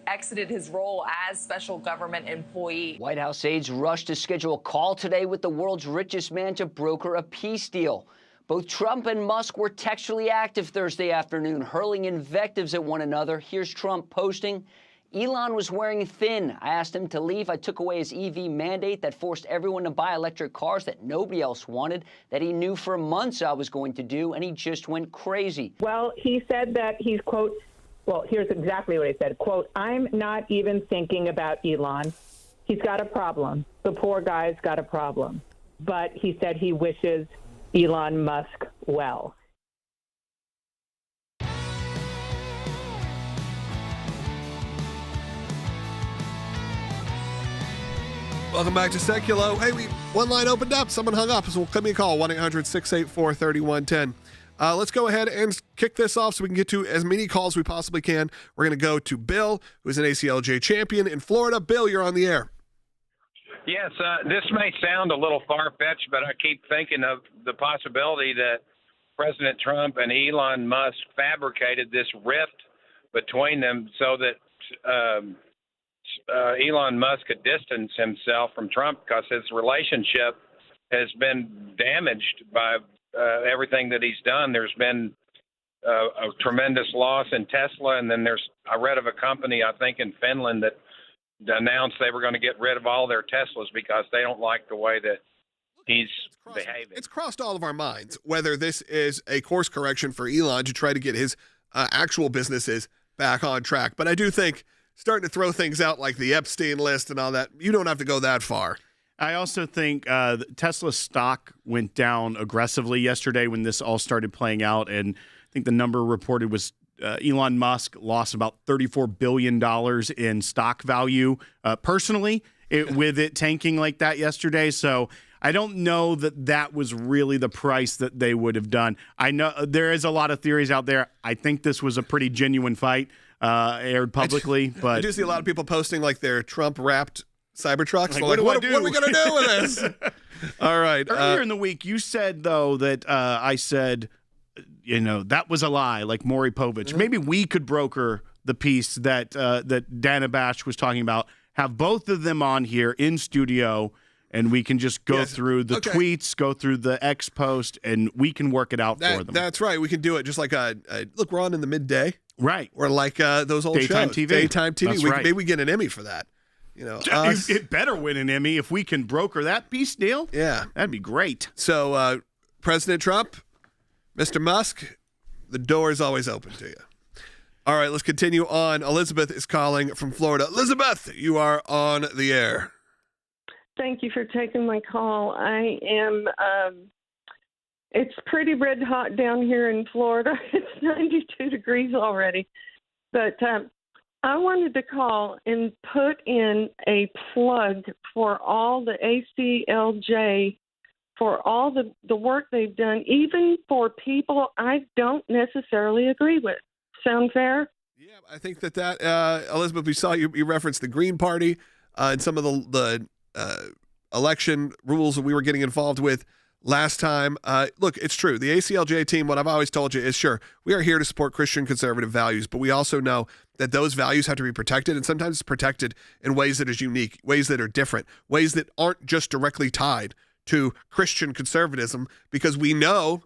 exited his role as special government employee. White House aides rushed to schedule a call today with the world's richest man to broker a peace deal. Both Trump and Musk were textually active Thursday afternoon, hurling invectives at one another. Here's Trump posting, Elon was wearing thin. I asked him to leave. I took away his EV mandate that forced everyone to buy electric cars that nobody else wanted, that he knew for months I was going to do, and he just went crazy. Well, he said that he's, quote, well, here's exactly what he said, quote, I'm not even thinking about Elon. He's got a problem. The poor guy's got a problem. But he said he wishes Elon Musk well. Welcome back to Sekulow. Hey, one line opened up. Someone hung up, so give me a call, 1-800-684-3110. Let's go ahead and kick this off so we can get to as many calls as we possibly can. We're going to go to Bill, who's an ACLJ champion in Florida. Bill, you're on the air. Yes, this may sound a little far-fetched, but I keep thinking of the possibility that President Trump and Elon Musk fabricated this rift between them so that Elon Musk could distance himself from Trump because his relationship has been damaged by everything that he's done. There's been a tremendous loss in Tesla, and then I read of a company, I think in Finland, that announced they were going to get rid of all their Teslas because they don't like the way that he's behaving. It's crossed all of our minds whether this is a course correction for Elon to try to get his actual businesses back on track. But I do think starting to throw things out like the Epstein list and all that, you don't have to go that far. I also think Tesla stock went down aggressively yesterday when this all started playing out, and I think the number reported was Elon Musk lost about $34 billion in stock value personally with it tanking like that yesterday. So I don't know that was really the price that they would have done. I know there is a lot of theories out there. I think this was a pretty genuine fight aired publicly. But I do see a lot of people posting like their Trump-wrapped Cybertrucks. Like, what are we going to do with this? All right. Earlier in the week, you said, though, that I said, that was a lie, like Maury Povich. Maybe we could broker the piece that Dana Bash was talking about, have both of them on here in studio, and we can just go through the tweets, go through the X post, and we can work it out for them. That's right. We can do it just like look, we're on in the midday. Right. Or like those old Daytime shows. TV. Daytime TV. That's right. Maybe we get an Emmy for that. It better win an Emmy if we can broker that piece deal. Yeah. That'd be great. So, President Trump, Mr. Musk, the door is always open to you. All right, let's continue on. Elizabeth is calling from Florida. Elizabeth, you are on the air. Thank you for taking my call. I am, it's pretty red hot down here in Florida. It's 92 degrees already. But I wanted to call and put in a plug for all the ACLJ, for all the work they've done, even for people I don't necessarily agree with. Sound fair? Yeah, I think that Elizabeth, we saw you referenced the Green Party and some of the election rules that we were getting involved with last time. Look, it's true. The ACLJ team, what I've always told you is, sure, we are here to support Christian conservative values, but we also know that those values have to be protected, and sometimes it's protected in ways that is unique, ways that are different, ways that aren't just directly tied to Christian conservatism, because we know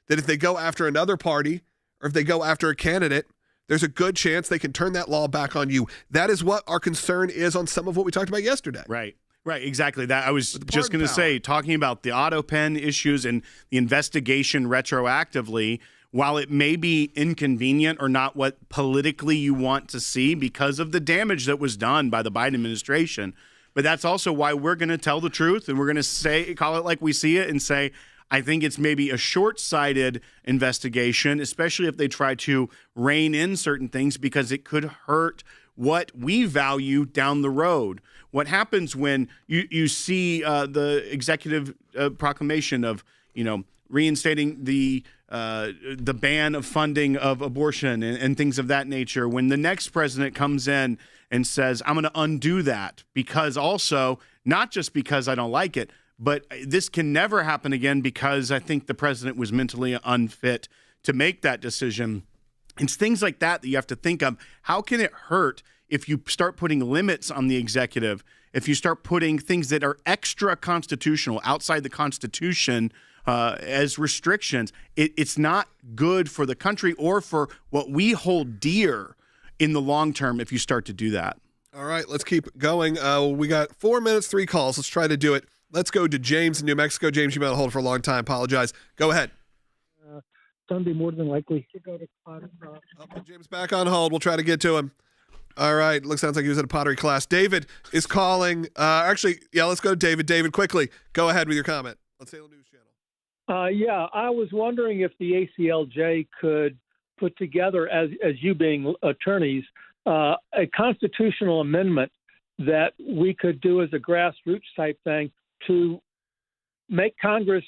that if they go after another party or if they go after a candidate, there's a good chance they can turn that law back on you. That is what our concern is on some of what we talked about yesterday. Right, exactly. That I was just going to say, talking about the auto pen issues and the investigation retroactively, while it may be inconvenient or not what politically you want to see because of the damage that was done by the Biden administration, but that's also why we're going to tell the truth, and we're going to call it like we see it and say, I think it's maybe a short-sighted investigation, especially if they try to rein in certain things, because it could hurt what we value down the road. What happens when you see the executive proclamation of, reinstating the ban of funding of abortion and things of that nature, when the next president comes in and says, I'm going to undo that, because also, not just because I don't like it, but this can never happen again because I think the president was mentally unfit to make that decision. It's things like that you have to think of. How can it hurt if you start putting limits on the executive, if you start putting things that are extra constitutional, outside the Constitution, as restrictions. It's not good for the country or for what we hold dear in the long term if you start to do that. All right, let's keep going. We got 4 minutes, 3 calls. Let's try to do it. Let's go to James in New Mexico. James, you've been on hold for a long time. Apologize. Go ahead. Sunday, more than likely to go to pottery. Put James back on hold. We'll try to get to him. All right. Sounds like he was at a pottery class. David is calling. Let's go to David. David, quickly, go ahead with your comment. Let's say the news channel. Yeah, I was wondering if the ACLJ could put together, as you being attorneys, a constitutional amendment that we could do as a grassroots type thing to make Congress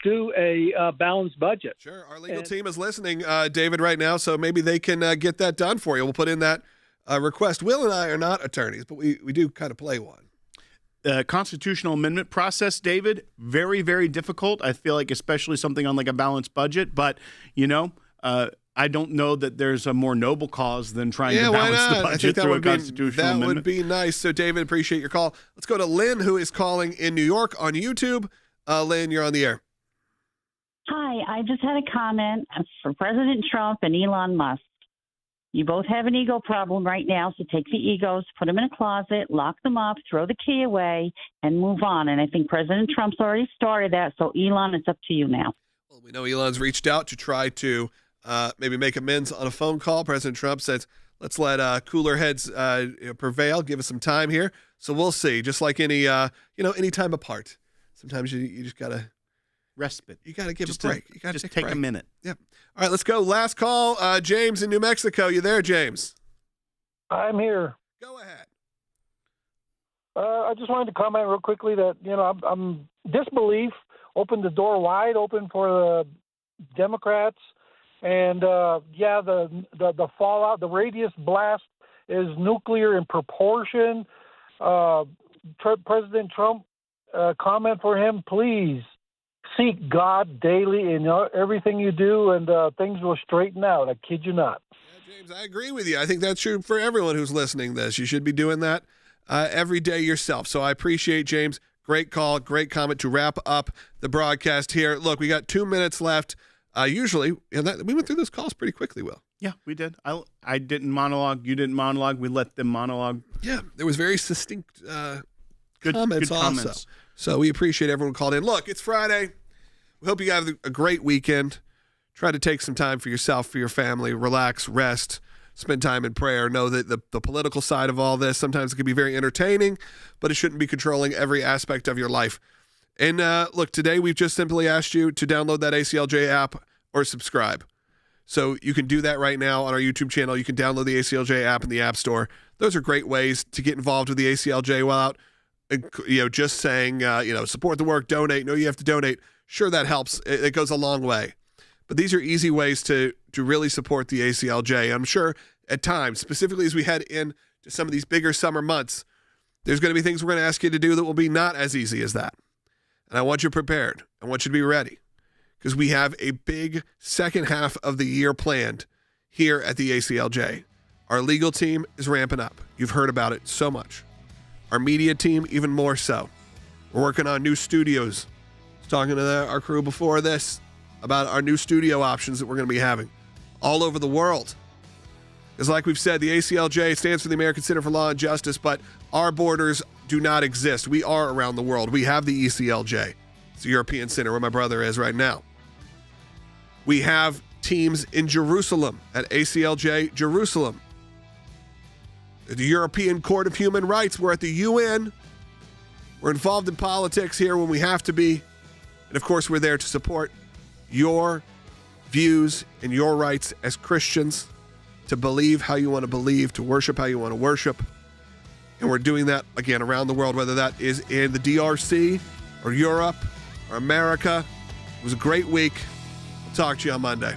do a balanced budget. Sure. Our legal team is listening, David, right now, so maybe they can get that done for you. We'll put in that request. Will and I are not attorneys, but we do kind of play one. The constitutional amendment process, David, very, very difficult. I feel like especially something on like a balanced budget. But, I don't know that there's a more noble cause than trying to balance the budget through a constitutional amendment. That would be nice. So, David, appreciate your call. Let's go to Lynn, who is calling in New York on YouTube. Lynn, you're on the air. Hi, I just had a comment for President Trump and Elon Musk. You both have an ego problem right now, so take the egos, put them in a closet, lock them up, throw the key away, and move on. And I think President Trump's already started that, so Elon, it's up to you now. Well, we know Elon's reached out to try to maybe make amends on a phone call. President Trump says, let's let cooler heads prevail, give us some time here. So we'll see. Just like any time apart. Sometimes you just got to respite. You got to give a break. You got to take a minute. Yep. All right, let's go. Last call. James in New Mexico. You there, James? I'm here. Go ahead. I just wanted to comment real quickly that, I'm disbelief opened the door wide open for the Democrats. And, the fallout, the radius blast is nuclear in proportion. President Trump, comment for him, please seek God daily in everything you do, and things will straighten out. I kid you not. Yeah, James, I agree with you. I think that's true for everyone who's listening to this. You should be doing that every day yourself. So I appreciate James. Great call, great comment to wrap up the broadcast here. Look, we got 2 minutes left. Usually, we went through those calls pretty quickly, Will. Yeah, we did. I didn't monologue. You didn't monologue. We let them monologue. Yeah, there was very succinct good comments also. So we appreciate everyone who called in. Look, it's Friday. We hope you have a great weekend. Try to take some time for yourself, for your family. Relax, rest, spend time in prayer. Know that the political side of all this, sometimes it can be very entertaining, but it shouldn't be controlling every aspect of your life. And look, today we've just simply asked you to download that ACLJ app or subscribe. So you can do that right now on our YouTube channel. You can download the ACLJ app in the App Store. Those are great ways to get involved with the ACLJ without, just saying, support the work, donate. No, you have to donate. Sure, that helps. It goes a long way. But these are easy ways to really support the ACLJ. I'm sure at times, specifically as we head into some of these bigger summer months, there's going to be things we're going to ask you to do that will be not as easy as that. And I want you prepared. I want you to be ready because we have a big second half of the year planned here at the ACLJ. Our legal team is ramping up. You've heard about it so much. Our media team, even more so. We're working on new studios. I was talking to our crew before this about our new studio options that we're going to be having all over the world. Because like we've said, the ACLJ stands for the American Center for Law and Justice, but our borders do not exist. We are around the world. We have the ECLJ. It's the European Center where my brother is right now. We have teams in Jerusalem at ACLJ Jerusalem. The European Court of Human Rights. We're at the UN. We're involved in politics here when we have to be. And of course, we're there to support your views and your rights as Christians to believe how you want to believe, to worship how you want to worship. And we're doing that, again, around the world, whether that is in the DRC or Europe or America. It was a great week. I'll talk to you on Monday.